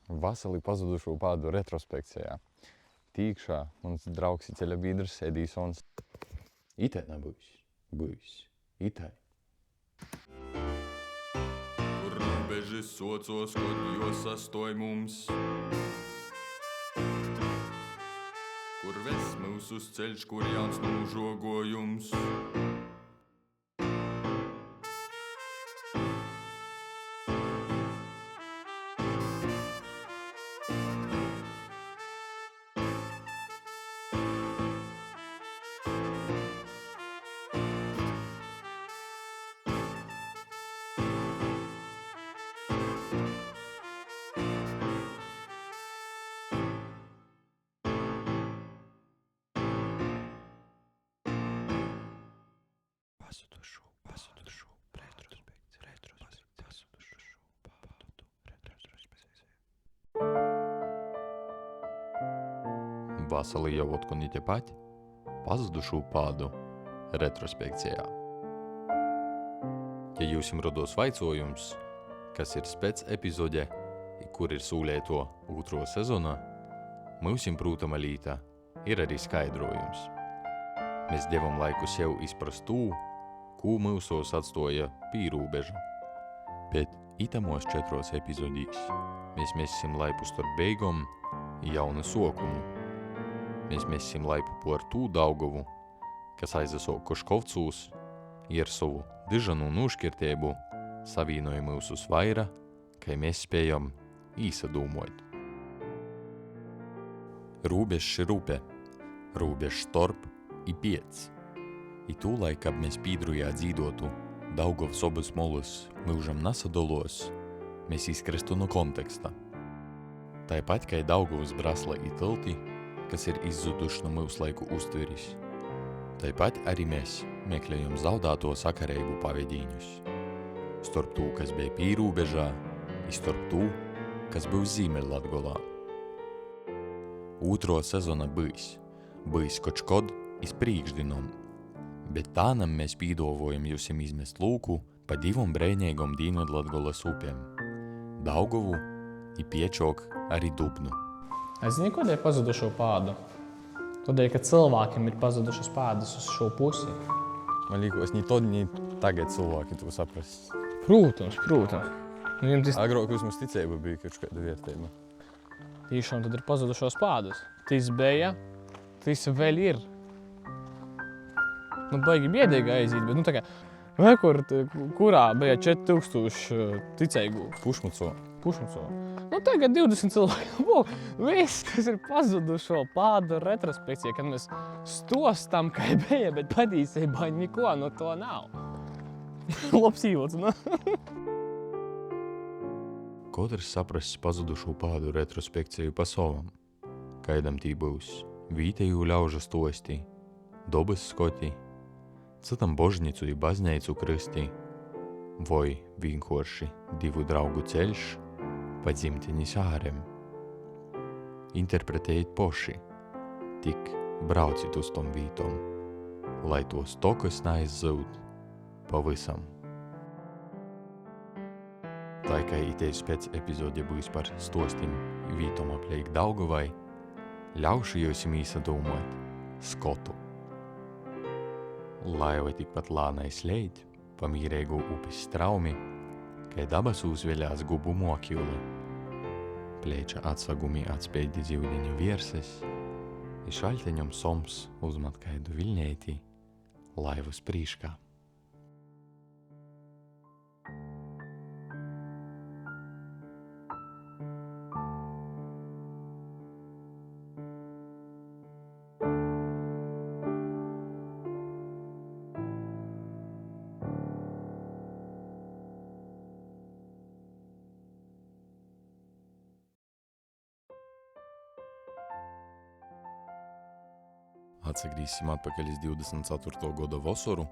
Vasarī pazudušo pādu retrospekcijā. Tīkšā mans draugs ir ceļabiedrs Edisons. Itai nebūs. Būs. Itai. Kur robeži socos, kod jos sastoj mums. Kur ves mūs uz ceļš, kur jauns nožogojums. Vasarī jau otkun ite pati pazudušo pādu retrospekcijā. Ja jūs jums rodos vaicojums, kas ir spēc epizode, kur ir sūlēto otro sezona, mums jums prūtama līta ir arī skaidrojums. Mēs devam laiku sev izprast tū, kū mūsos atstoja pīrūbeža. Bet itamos 4 epizodīs mēs mesim laipu starp beigom jaunu sokumu. Mēs mesim laipu por tū Daugovu, kas aizasok Koškovcūs, ir savu dižanu nuškirtēbu savīnoja mūsus vaira, kai mēs spējam īsadūmot. Rūbežs ir upe, rūbežs starp i piec. I tūlaik, kad mēs pīdrujā dzīdotu Daugovs obus molus mūžam nasadolos, mēs izkrestu no konteksta. Tāpat, kai Daugovs brasla i tilti, kas ir izzuduši no mūsu laiku uztveris. Tāpat arī mēs meklējam zaudāto sakareibu pavedīņus. Starp tū, kas bija pīrūbežā, i starp tū, kas būs Zīmeļlatgolā. Otro sezona būs kočkod iz priekšdinom, bet tānam mēs pīdovojam jūsim izmest lūku pa 2 brēņēgom Dienvidlatgolas upēm – Daugovu i piečok arī Dubnu. Es zinu, kodēļ ir pazudušo pādu. Tādēļ, ka cilvēkiem ir pazudušas pādas uz šo pusi. Man liekas, ni tad, ni tagad cilvēki to saprast. Protams. Agrāk mums ticība bija kaut kāda vērtība. Tiešām tad ir pazudušos pādus. Tas bija, tas vēl ir. Baigi biedīgi aiziet, bet tā kā, kurā bija 4000 ticīgu. Pušmuco. Tagad 20 cilvēku. Viss, tas ir pazudušo pādu retrospekcija, kad mēs stostam, kā bija, bet patiesībā neko no to nav. Labs īvots, ne? Katrs saprast pazudušo pādu retrospekciju pa savam. Kaidam tī būs vīteju ļaužu stosti, dobas skoti, citam božnicu i bazneicu kristi, vai vienkārši 2 draugu ceļš pa dzimtenis ārem. Interpretējiet poši, tik braucit uz tom vītom, lai tos tokas naizzūd pavisam. Tā kā itēs pēc epizode būs par stostim vītom apleik Daugavai, ļaušu jūsim īsadūmot skotu. Laiva tikpat lānai sleid pa mīrēgu upes straumi, kai dabas uzveļās gubu mokjuli. Plēča atsagumi atspēdi dzīvdeņu vierses, i šaļteņom soms uzmat kaidu viļņēti laivas prīškā. Atsagrīsim atpakaļ iz 24. goda vasaru,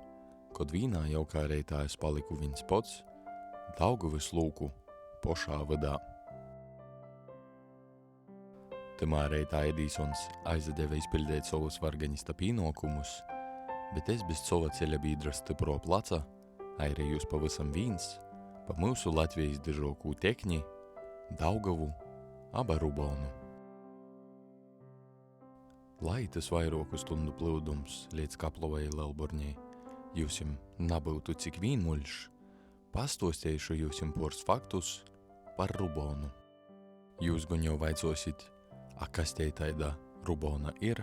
kod vīnā jau kā reitā es paliku viens pots, Daugavas lūku pošā vadā. Tamā reitā Edisons aizadeva izpildēt savus varganista pīnokumus, bet es bez sova ceļa bīdra stipro placa airējus pavisam vīns pa mūsu Latvijas dižokū tekņi, Daugavu, aba Rubonu. Lai tas vairāku stundu plūdums līdz Kaplovai Lelborņai jūsim nabūtu cik vien muļš, pastostējušu jūsim pors faktus par Rubonu. Jūs gan jau vaicosit, a kas te taida Rubona ir?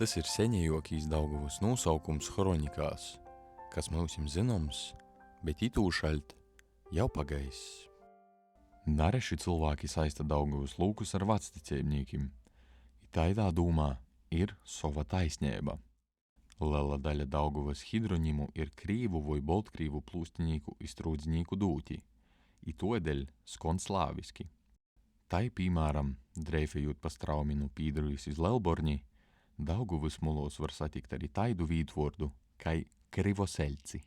Tas ir seņējokīs Daugavas nosaukums hronikās, kas mūsim zinoms, bet itū šaļt jau pagaiss. Nareši cilvēki saista Daugavas lūkus ar vacticēbnīkim. I taidā dūmā ir sova taisnēba. Lela daļa Daugavas hidronimu ir krīvu vai boltkrīvu plūstinīku i strūdzinīku dūti, i todeļ skon slāviski. Tai, piemēram, dreifējot pa strauminu pīdrujas iz Lelborņi, Daugavas mulos var satikt arī taidu vītvordu, kai Krivoseļci,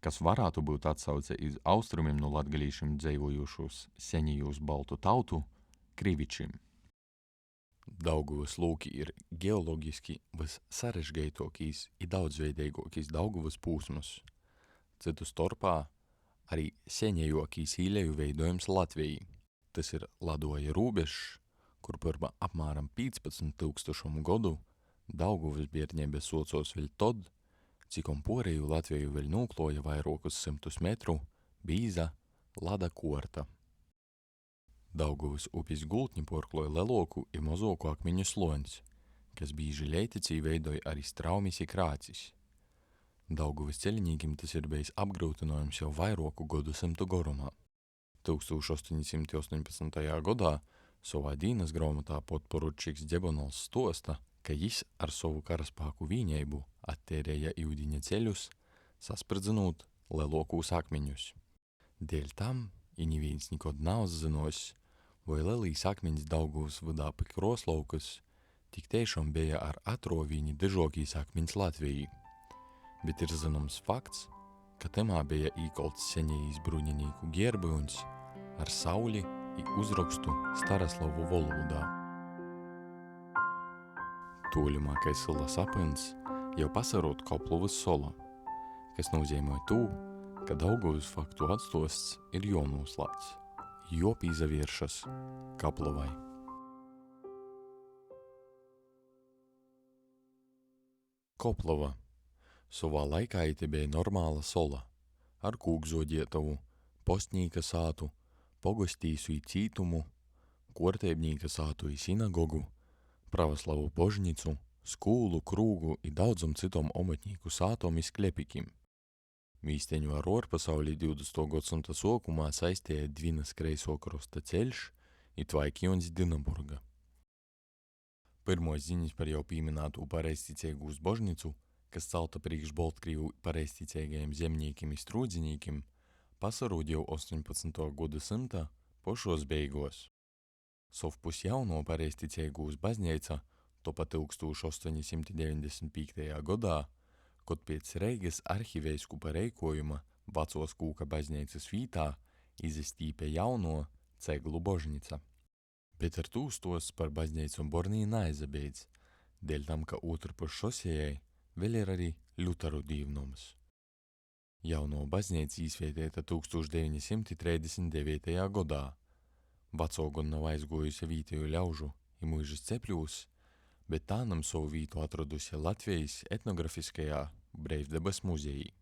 kas varētu būt atsauce iz austrumiem no latgalīšiem dzeivojušos senijos baltu tautu Krivičim. Daugavas lūki ir geologiski vissarežgeitokīs i daudzveidīgokīs Daugavas pūsmas. Citu starpā arī senējokīs īleju veidojums Latvijai. Tas ir Ladoja rūbežs, kur par apmēram 15,000 godu Daugavas biernība socos vēl tod, cikom poreju Latviju vēl nūkloja vairākus 100 metru bīza Lada korta. Daugavas upis gultņi porkloja leloku i mozoku akmeņu sloņs, kas bīži leiticī veidoja arī straumis i krācis. Daugavas ceļinīkim tas ir bijis apgrūtinājums jau vairāku godu simtu gorumā. 1818. gadā savā dīnas grāmatā podporučiks Dzebonols stosta, ka jis ar savu karaspāku vīņeibu attērēja iudiņa ceļus, saspridzinot lelokūs akmeņus. Dēļ tam, i nivīns nikod nav zinos, vai lelīs akmeņs Daugavas vadā pa Kroslovkas tik tiešām bija ar atrovīņi dežokīs akmeņs Latvijai. Bet ir zināms fakts, ka temā bija īkolts senējīs bruņinīku gierbyuņs ar sauli i uzrakstu Staraslavu valodā. Tūļumākais sila sapins jau pasarot Kaplovas sola, kas nozīmē tū, ka Daugavas faktu atstosts ir jonūslāts, jo pīzavieršas Kaplovai. Koplova. Savā laikā ite bija normāla sola, ar kūkzodietavu, postnīka sātu, pogostīsu i cītumu, korteibnīka sātu i sinagogu, pravoslavu božnicu, skūlu, krūgu i daudzum citom omatnīku sātom i sklepikim. Mīsteņu ar orpasaulī 20. gadsimta sokumā saistēja Dvinas kreiso krosta ceļš i Tvaikijons Dinaburga. Pirmos ziņas par jau pīminātu pareizticēgūs božnicu, kas celta priekš Boltkrīvu pareizticēgajiem zemnīkim i strūdzinīkim, pasarūd jau 18. gadsimta pošos beigos. Sovpus jauno pareizticēgūs bazneica topa 1895. gadā, kod pēc Reigas arhiveiskupa reikojuma Vacos Kūka baznīcas vītā izestīpe jauno ceglu božnica. Bet ar tūstos par baznīcu Bornī naizabeidz, dēļ tam, ka otrpus šosejai vēl ir arī Ļutaru dīvnums. Jauno baznīca izvietēta 1939. gadā. Vaco gan nav aizgojusi vītēju ļaužu i mūžas cepļūs, bet tā nam savu vītu atradusi Latvijas etnografiskajā Breivdabas muzejī.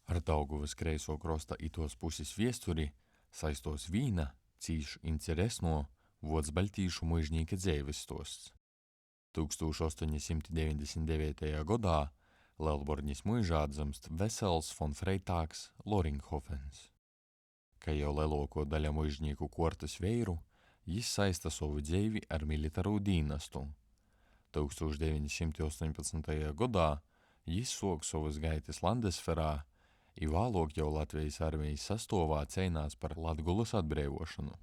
Ar Daugavas kreiso krosta itos puses viesturi saistos vīna cīš interesno vods baltīšu mužnīka dzeives stosts. 1899. gadā Lelborņas muižā atzamst Vesels von Freitāgs Loringhofens. Ka jau leloko daļa mužnīku kortas veiru, jis saista savu dzeivi ar militāru dīnastu. 1918. gadā jis sok savas gaitas Landesferā i vēlāk jau Latvijas armijas sastovā ceinās par Latgulas atbrīvošanu.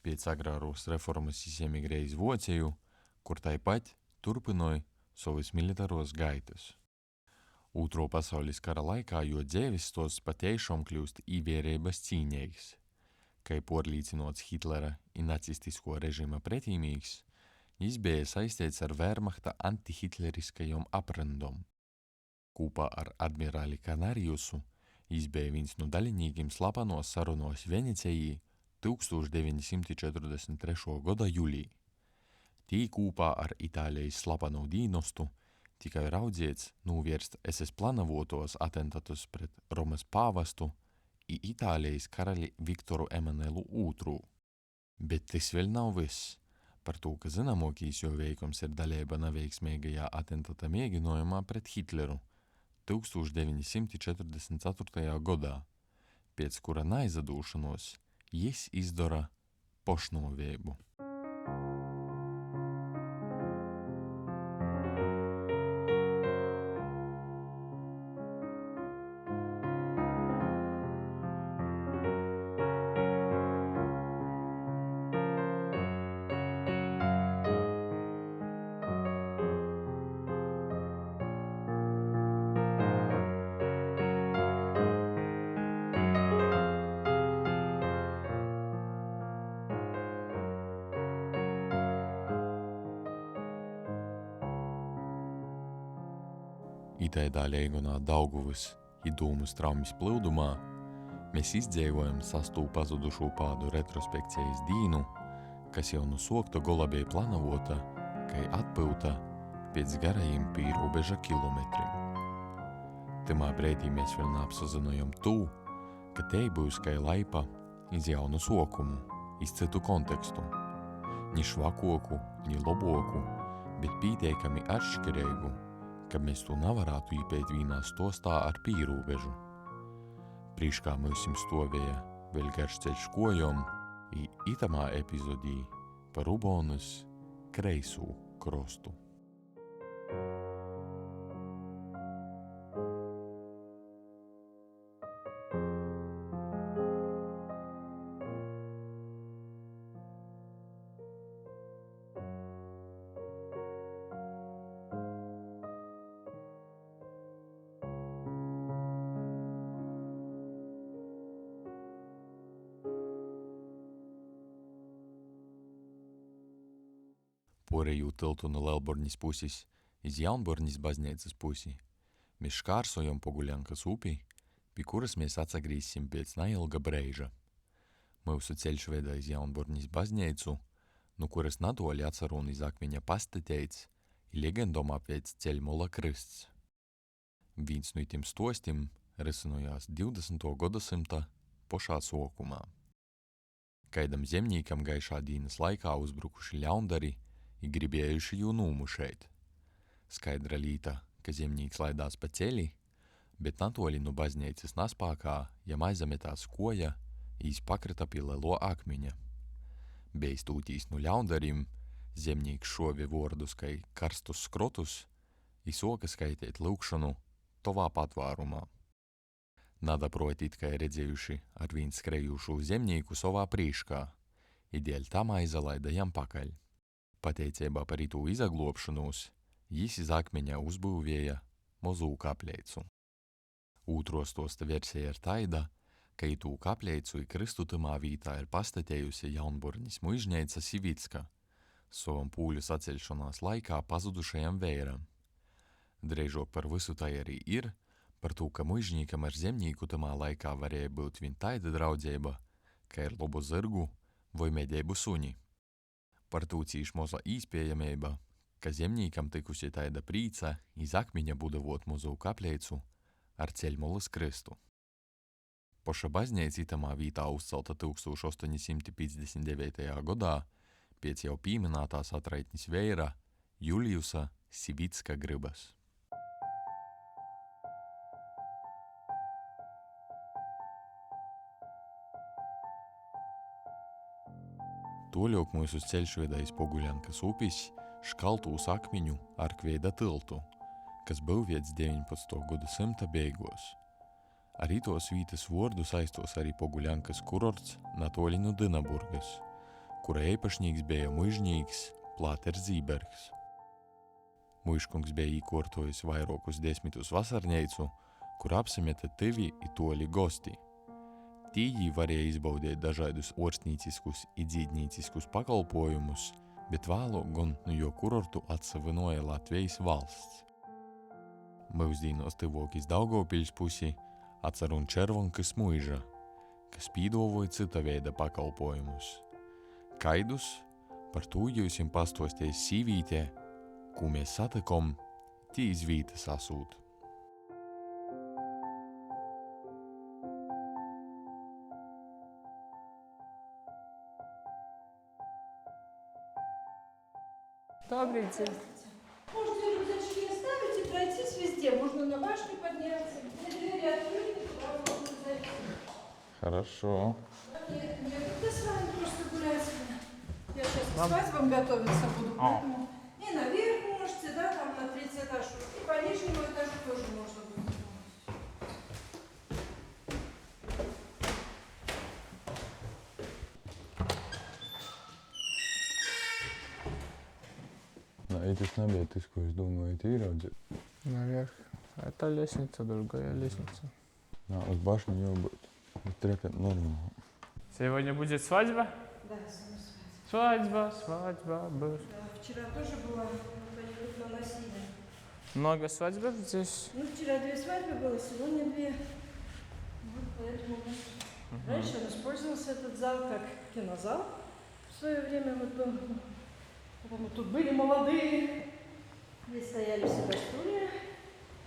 Pēc agrāros reformas jis emigrēja iz Vociju, kur taipat turpinoja savas militāros gaitas. Otro pasaules kara laikā jo dzēvis stosts patiešām kļūst īvērības cīņīgs. Kai porlīcinots Hitlera i nacistisko režima pretīmīgs, jis bija saistīts ar Wehrmachta antihitleriskajom aprindom. Kūpā ar admirāli Kanariusu jis bija viens no daļinīkiem slapanos sarunos Venecijī 1943. gada jūlijā. Tī kūpā ar Itālijas slapanu dīnostu tikai raudzēts novērst SS planavotos atentatus pret Romas pāvestu i Itālijas karali Viktoru Emanuelu II. Bet tas vēl nav viss. Par to, ka zināmākais jo veikums ir daļība neveiksmīgajā atentata mēģinājumā pret Hitleru 1944. gadā, pēc kura naizadūšanos jis izdara pošnovību. Itaidā leigonā Daugavas i Dūmu straumes plyudumā mēs izdzēvojam 6. pazudušo pādu retrospekcijas dīnu, kas jau nu sokta gola bija planavota, kai atpyuta pēc garajiem pīrobeža kilometrim. Timā breitī mēs vēl neapsazinojam tū, ka tei būs kai laipa iz jaunu sokumu, iz citu kontekstu. Ni švakoku, ni loboku, bet pīteikami atšķirīgu, ka mēs to nevarētu īpēt vīnā stostā ar pīrobežu. Prīškā mūsim stovēja vēl garš ceļš kojom i itamā epizodī par Rubonas kreisū krostu. Poreju tiltu no Lielbornis pusis iz Jaunbornis baznīcas pusi mēs škārsojam Poguļankas upi, pie kuras mēs atsagrīsim pēc neilga breiža. Mūsu ceļš veda iz Jaunbornis baznīcu, no kuras nadoļi atcerūn iz akmeņa pastateits i legendom apēc ceļmola krysts. Viens no itim stostim risinojās 20. gadsimta pošā sokumā. Kaidam zemnīkam gaišā dīnas laikā uzbrukuši ļaundari i gribējuši jū nūmušēt. Skaidra līta, ka zemnīks laidās pa ceļi, bet natoli no baznīcas naspākā jam aizametās koja i iz pakrita pie lielo akmeņa. Bejs tūtīs no ļaundarim, zemnīks šovi vordus kai karstus skrotus i soka skaitēt lūkšanu tovā patvārumā. Nada protīt, ka redzējuši ar vīn skrejūšu zemnīku savā prīškā i dēļ tam aizalaida jam pakaļ. Pateicībā par itū izaglobšanos, jis iz akmeņa uzbūvēja mozū kapleicu. Ūtro stosta versija ir taida, ka itū kapleicu i kristutumā vītā ir pastatējusi Jaunbornis muižneica Sivicka, savam pūļu saceļšanās laikā pazudušajam vēram. Dreižok par visu tai arī ir, par to, ka muižnīkam ar zemnīku tamā laikā varēja būt vien taida draudzeiba, ka ir lobu zirgu vai medeibu suņi. Par tū cīš moza īspējamība, ka zemnīkam tikusi taida prīca iz akmeņa budavot mozū kapleicu ar ceļmolas krystu. Poša baznīca itamā vītā uzcelta 1859. gadā pēc jau pīminētās atraitnis vēra Juliusa Sivicka gribas. Toļok mūsu ceļš veda iz Poguļankas upis škaltūs akmeņu arkveida tiltu, kas būvēts 19. gadsimta beigos. Ar itos vītas vordu saistos arī Poguļankas kurorts natoli no Dynaburgas, kura eipašnīgs bija muižnīgs Plāters Zībergs. Muižkungs bija īkortojis vairokus 10 vasarneicu, kur apsameta tivi i toli gosti. Tī varēja izbaudēt dažādus orstnīciskus i dzīdnīciskus pakalpojumus, bet vēlu gan no jo kurortu atsavinoja Latvijas valsts. Mūsdīnos tivok iz Daugavpiļs pusi atcerun Červonkas muiža, kas pīdāvoja cita veida pakalpojumus. Kaidus par to jūs jums pastostēs sīvītē, ko mēs satakom tī iz vītas asūt. Добрый день. Можете рюкзачки оставить и пройтись везде. Можно на башню подняться, двери открыть, туда можно зайти. Хорошо. Некогда с вами просто гулять. Я сейчас к свадьбам готовиться буду, поэтому и наверх можете, да, там на 3-й этаж, и по нижнему этажу тоже можно будет. Эти набиточку, я думаю, это ироди. Наверх. Это лестница, другая лестница. Да, с башни не будет. Трепет нормально. Сегодня будет свадьба? Да, сама свадьба. Свадьба. Да, вчера тоже была, вот они тут наносили. Много свадьб здесь? Ну, вчера 2 свадьбы было, сегодня 2. Вот поэтому раньше он использовался этот зал как кинозал. В свое время вот был. Потому тут были молодые, здесь стояли всегда стулья,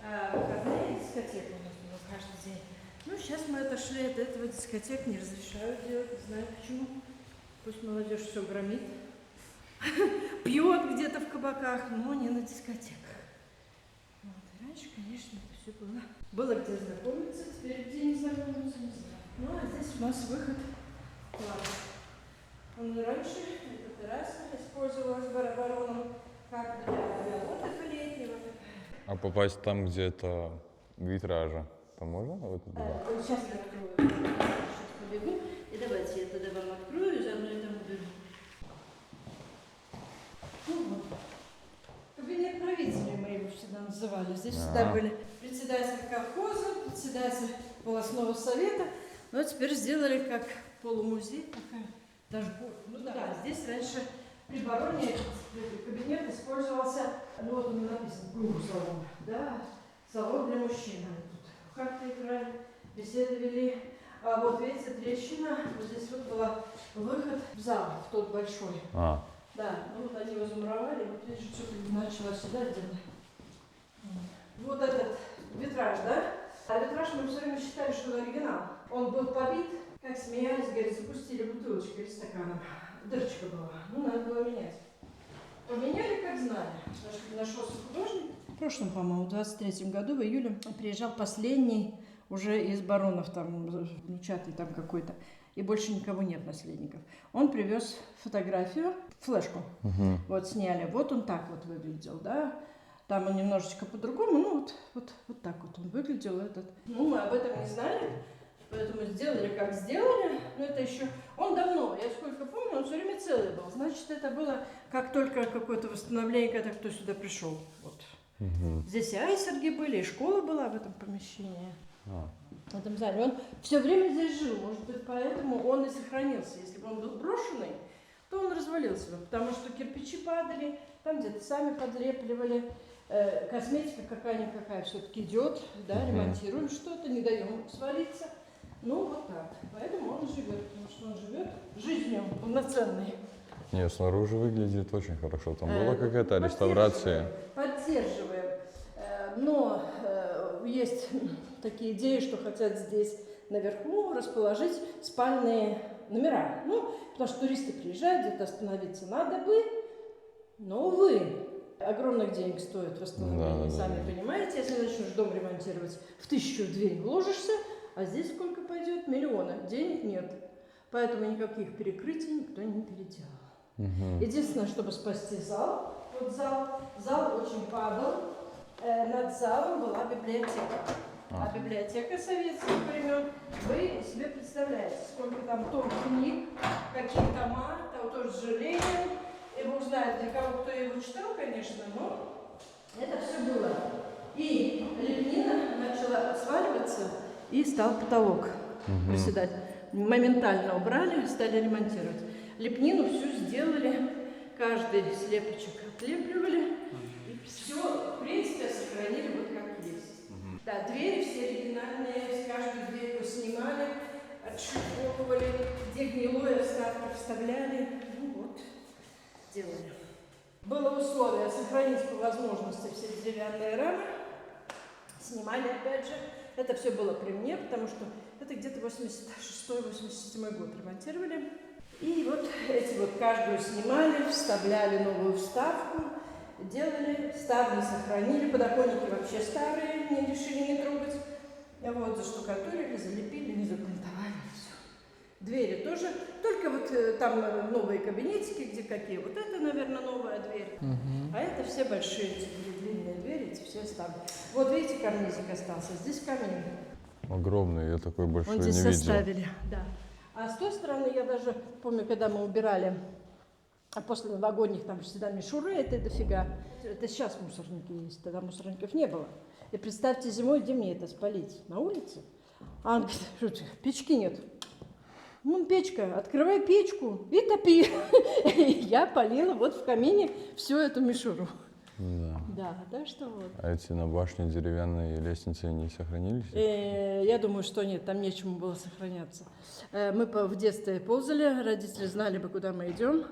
а выходные дискотека у нас была каждый день. Ну, сейчас мы отошли от этого, дискотек не разрешают делать, не знаю почему. Пусть молодежь все громит, пьет где-то в кабаках, но не на дискотеках. Вот. И раньше, конечно, это все было. Было где знакомиться, теперь где не знакомиться, не знаю. Ну, а здесь у нас выход класс. Он раньше, эта терраса, использовалась барабароном как для отдыха летнего. А попасть там, где это витража, там можно? Вот это Сейчас я открою, сейчас побегу. И давайте я тогда вам открою, и заодно и там уберу. Ну вот. Кабинет правителей мы его всегда называли. Здесь всегда были председатель колхоза, председатель волостного совета. Но теперь сделали как полумузей, такая. Даже, ну да, здесь раньше при бароне этот кабинет использовался, ну вот он написан, салон, да, салон для мужчин. Тут карты играли, беседы вели. А вот видите, трещина, вот здесь вот была выход в зал, в тот большой. Да, ну вот они его замуровали, вот видишь, что-то начало сюда делать. Вот этот витраж, да? А витраж мы все время считали, что он оригинал. Он был побит. Как смеялись, говорит, запустили бутылочку или стаканом. Дырочка была. Ну, надо было менять. Поменяли, как знали. Нашелся художник. В прошлом, по-моему, в 23-м году, в июле, приезжал последний уже из баронов, там, внучатый там какой-то. И больше никого нет наследников. Он привез фотографию, флешку. Вот сняли. Вот он так вот выглядел, да. Там он немножечко по-другому, ну, вот так вот он выглядел этот. Ну, мы об этом не знали. Поэтому сделали, как сделали, но это еще... Он давно, я сколько помню, он все время целый был. Значит, это было как только какое-то восстановление, когда кто сюда пришел. Вот. Здесь и айсерги были, и школа была в этом помещении. В этом зале. Он все время здесь жил, может быть, поэтому он и сохранился. Если бы он был брошенный, то он развалился бы, потому что кирпичи падали, там где-то сами подлепливали. Косметика какая-никакая все-таки идет, да, ремонтируем что-то, не даем свалиться. Ну, вот так. Поэтому он живет, потому что он живет жизнью полноценной. Не, снаружи выглядит очень хорошо. Там была какая-то реставрация. Поддерживаем. Но есть такие идеи, что хотят здесь наверху расположить спальные номера. Ну, потому что туристы приезжают, где-то остановиться надо бы, но, увы, огромных денег стоит восстановление, сами понимаете. Если начнешь дом ремонтировать, в 1000 в дверь вложишься, а здесь сколько пойдет? Миллионы. Денег нет. Поэтому никаких перекрытий никто не переделал. Единственное, чтобы спасти зал, вот зал очень падал. Над залом была библиотека. А библиотека советских времен, вы себе представляете, сколько там том книг, какие тома, там тоже Ленин. И Бог знает, для кого кто его читал, конечно, но это все было. И лепнина начала сваливаться, и стал потолок проседать. Моментально убрали, стали ремонтировать. Лепнину всю сделали, каждый слепочек отлепливали, и все, в принципе, сохранили вот как есть. Да, двери все оригинальные, каждую дверь снимали, отшлифовывали, где гнилое вставки вставляли. Ну вот, делали. Было условие сохранить по возможности все деревянные рамы. Снимали опять же. Это все было при мне, потому что это где-то 86-87 год ремонтировали. И вот эти вот каждую снимали, вставляли новую вставку, делали, ставни сохранили, подоконники вообще старые, не решили не трогать. Вот, заштукатурили, залепили, не заплинтовали, все. Двери тоже, только вот там новые кабинетики, где какие. Вот это, наверное, новая дверь. А это все большие, эти длинные двери, эти все старые. Вот видите, карнизик остался, здесь камин. Огромный, я такой большой Он не здесь видел. составили, да. А с той стороны, я даже помню, когда мы убирали, а после новогодних там всегда мишуры, это дофига. Это сейчас мусорники есть, тогда мусорников не было. И представьте, зимой, где мне это спалить? На улице? А он говорит, что печки нет. Вон печка, открывай печку и топи. Я полила вот в камине всю эту мишуру. Да. Да, так что вот. А эти на башне деревянные лестницы не сохранились? Я думаю, что нет, там нечему было сохраняться. Мы в детстве ползали, родители знали бы, куда мы идем.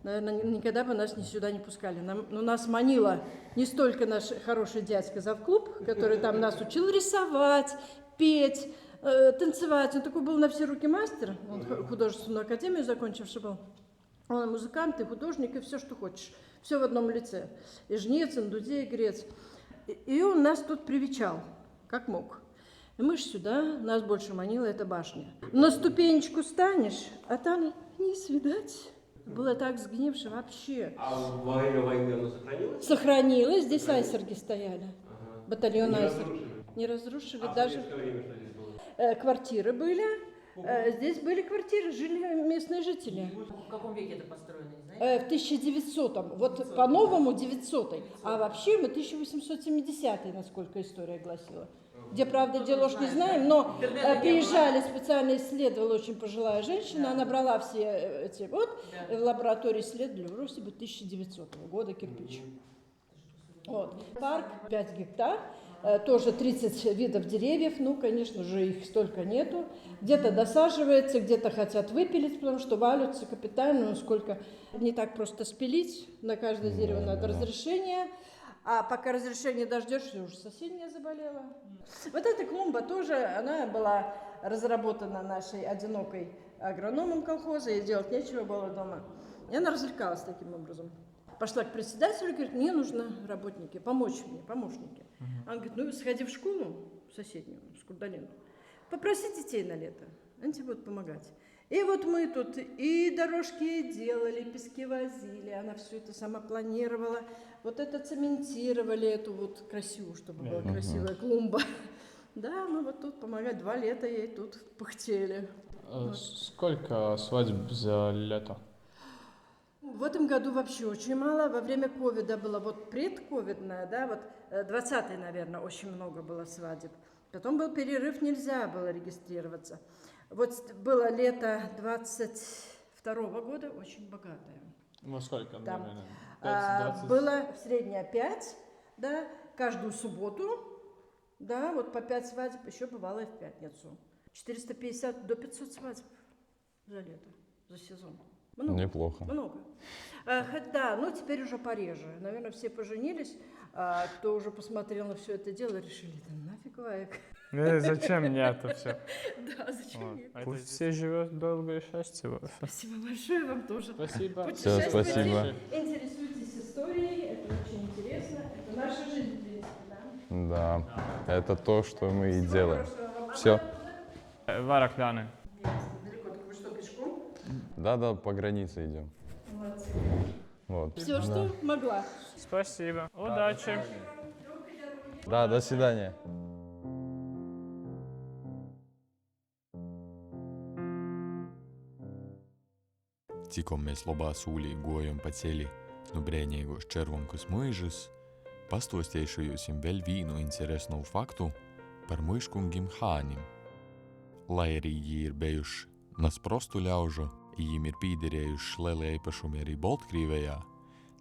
Наверное, никогда бы нас сюда не пускали. Но нас манило не столько наш хороший дядька завклуб, который там нас учил рисовать, петь, танцевать. Он такой был на все руки мастер, он художественную академию закончивший был. Он музыкант и художник, и все, что хочешь. Все в одном лице. И жнец, и дудей, и грец. И он нас тут привечал, как мог. И мы ж сюда, нас больше манила эта башня. На ступенечку станешь, а там вниз, видать. Было так сгнившее вообще. А во время войны оно сохранилось? Сохранилось, здесь айсерги стояли. Ага. Батальон Не айсерги. разрушили? Не разрушили, А в даже советское время что здесь было? квартиры были. Здесь были квартиры, жили местные жители. В каком веке это построено, не знаете? В 1900-м, вот по-новому 900-й, а вообще мы 1870-й, насколько история гласила. Где, правда, дело уж не знаем, но приезжали, специально исследовала очень пожилая женщина, она брала все эти вот, в лаборатории исследовали, вроде бы 1900 года кирпич. Вот. Парк 5 гектар, тоже 30 видов деревьев, ну, конечно же, их столько нету. Где-то досаживается, где-то хотят выпилить, потому что валются капитально, ну, сколько не так просто спилить, на каждое дерево надо разрешение. А пока разрешение дождешься, уже соседняя заболела. Вот эта клумба тоже, она была разработана нашей одинокой агрономом колхоза, и делать нечего было дома. И она развлекалась таким образом. Пошла к председателю, говорит, мне нужны работники, помочь мне, помощники. Он говорит, ну сходи в школу соседнюю, в Скурдалину, попроси детей на лето, они тебе будут помогать. И вот мы тут и дорожки делали, пески возили, она все это сама планировала. Вот это цементировали, эту вот красивую, чтобы была красивая клумба. Да, мы вот тут помогать 2 лета ей тут пыхтели. Сколько свадеб за лето? В этом году вообще очень мало. Во время ковида было вот предковидное, да, вот 20-й, наверное, очень много было свадеб. Потом был перерыв, нельзя было регистрироваться. Вот было лето 22-го года, очень богатое. Ну, сколько? Там, 5-20? было среднее 5, да, каждую субботу, да, вот по 5 свадеб, еще бывало и в пятницу. 450 до 500 свадеб за лето, за сезон. Много. Неплохо. Много. Да, но теперь уже пореже. Наверное, все поженились, кто уже посмотрел на все это дело, решили, да нафиг лайк. Зачем мне это все? Да, зачем мне? Пусть все живет долго и счастливо. Спасибо большое вам тоже. Спасибо. Путешествуйте, спасибо. интересуйтесь историей, это очень интересно, это наша жизнь, в принципе, да? Да, это то, что мы и делаем. Все. Варакляны. Далеко, так вы что, пешком? Да, по границе идем. Молодцы. Вот. Все, что могла. Спасибо. Удачи. Да, до свидания. Tikko mēs labā sūlī gojam pa ceļi no brēņīgos červonkas muižas, pastostiešu jūs vēl vīnu interesnu faktu par muiškungim Hānim. Lai arī jī ir bijuši nasprostu ļaužu, jīm ir pīderējuši lielai īpašumi arī Baltkrīvejā,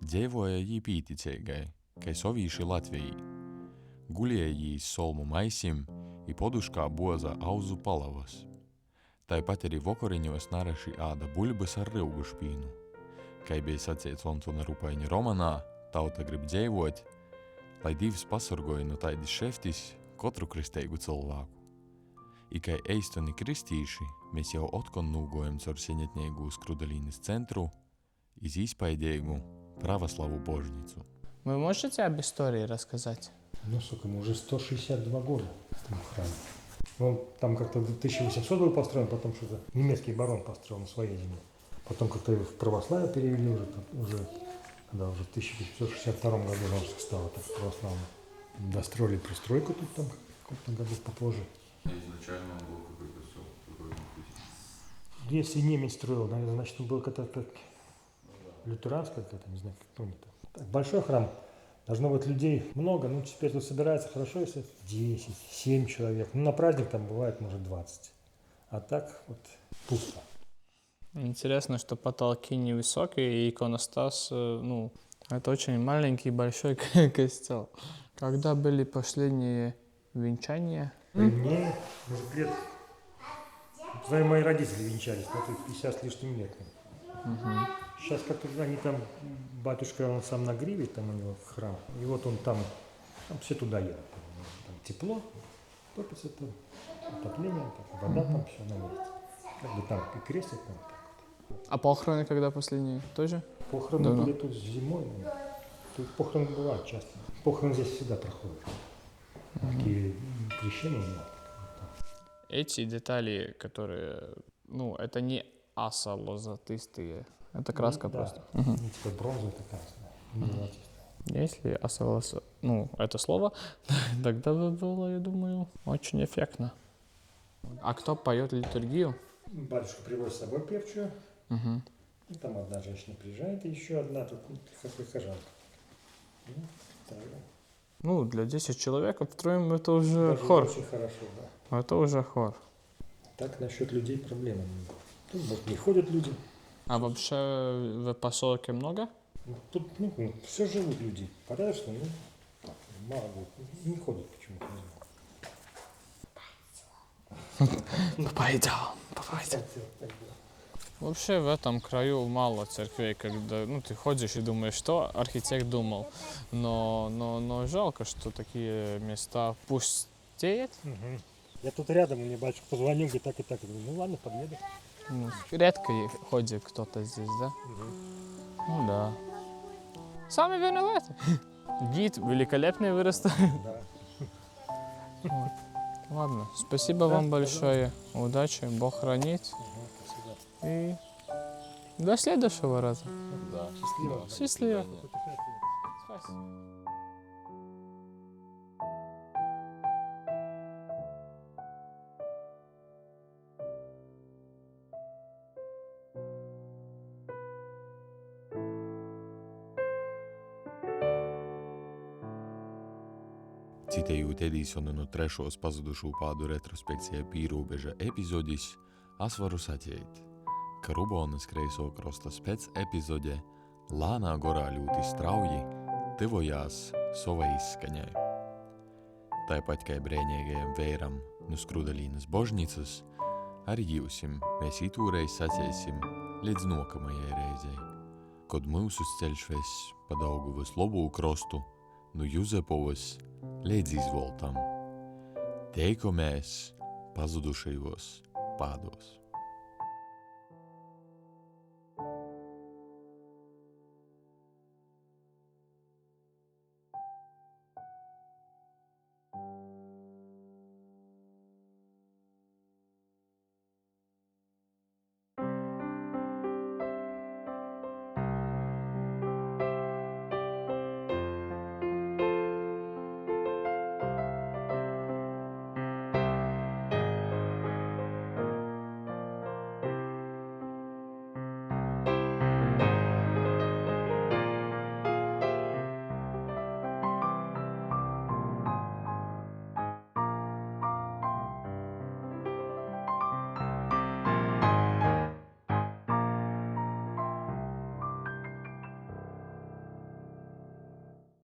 dzēvoja jī pīticeigai, kai sovīši Latvijai. Gulēja jī solmu maisim i poduškā boza auzu palavas. Tāpat arī vokoriņos naraši āda buļbas ar ryugu špīnu. Kai bija sacīts Ontona Rupaiņa romanā Tauta grib dzīvot, lai Dievs pasargoja no tādas šeftis katru kristeigu cilvēku. I kai eistoni kristīši, mēs jau otkon nūgojam caur senetneigu Skrudelīnas centru iz izpaideigu православу божницу. Вы можете об истории рассказать? Ну, сколько, ему уже 162 года там храм. Он там как-то в 1800 был построен, потом что-то немецкий барон построил на своей земле. Потом как-то его в православие перевели когда уже в 1562 году он стало так православно. Достроили пристройку тут там в каком-то году попозже. Изначально он был какой-то Если немец строил, наверное, значит, он был как лютеранский, какая-то, не знаю, как помню-то. Так, большой храм. Должно быть людей много, ну теперь тут собирается хорошо, если 10, 7 человек. Ну на праздник там бывает, может, 20. А так вот пусто. Интересно, что потолки невысокие, и иконостас, ну, это очень маленький большой костел. Когда были последние венчания? При мне, может, лет... Знаю, мои родители венчались, но это 50 с лишним лет. Сейчас как-то они там, батюшка, он сам на Гриве, там у него храм. И вот он там все туда едут. Там тепло, топится там, отопление, там, вода там, все на месте. Как бы там и крестят там. А похороны когда последние? Тоже? Похороны Давно. были тут зимой. Тут похороны бывают часто. Похороны здесь всегда проходят. Такие крещения нет. Эти детали, которые, ну, это не асолозатистые, это краска Да. просто. Ну, типа бронза такая, не золотистая. Если асолос, ну, это слово, тогда бы было, я думаю, очень эффектно. А кто поет литургию? Батюшка привозит с собой певчую. Мгм. И там одна женщина приезжает, и еще одна тут как прихожанка. Ну, так, да. Ну, для 10 человек втроем это уже Даже хор. очень хорошо, да. Это уже хор. Так насчет людей проблемы. Тут, может, не ходят люди. А вообще в поселке много? Ну, тут все живут люди. Порядочно, ну, так, мало будет. Не ходят почему-то. Не знаю. Пойдем. Вообще в этом краю мало церквей, когда ты ходишь и думаешь, что архитект думал. Но жалко, что такие места пустеют. Угу. Я тут рядом, мне батюшка позвонил, говорит, так и так. Я говорю, ну ладно, подъеду. Ну, редко ходит кто-то здесь, да? Ну да. Сами виноваты. Гид великолепный вырос. Да. Вот. Ладно, спасибо вам большое. Удачи, Бог хранит. Спасибо. И до следующего раза. Да. Счастливо. Счастливо. Спасибо. Citējot Edisonu no trešos pazudušo pādu retrospekcijā Pīrobeža epizodis, es varu sacīt, ka Rubonas kreiso krosta spēc epizode lānā gorā ļoti strauji tivojās sova izskaņai. Tāpat kā brēņīgajam vēram no Skrudelīnas božnicas, arī jūsim mēs itūreiz sacēsim līdz nokamajai reizei, kad mūsu ceļš ves pa Daugavas lobū krostu no Juzepovas līdz izvoltam. Teikamies pazudušajos pādos.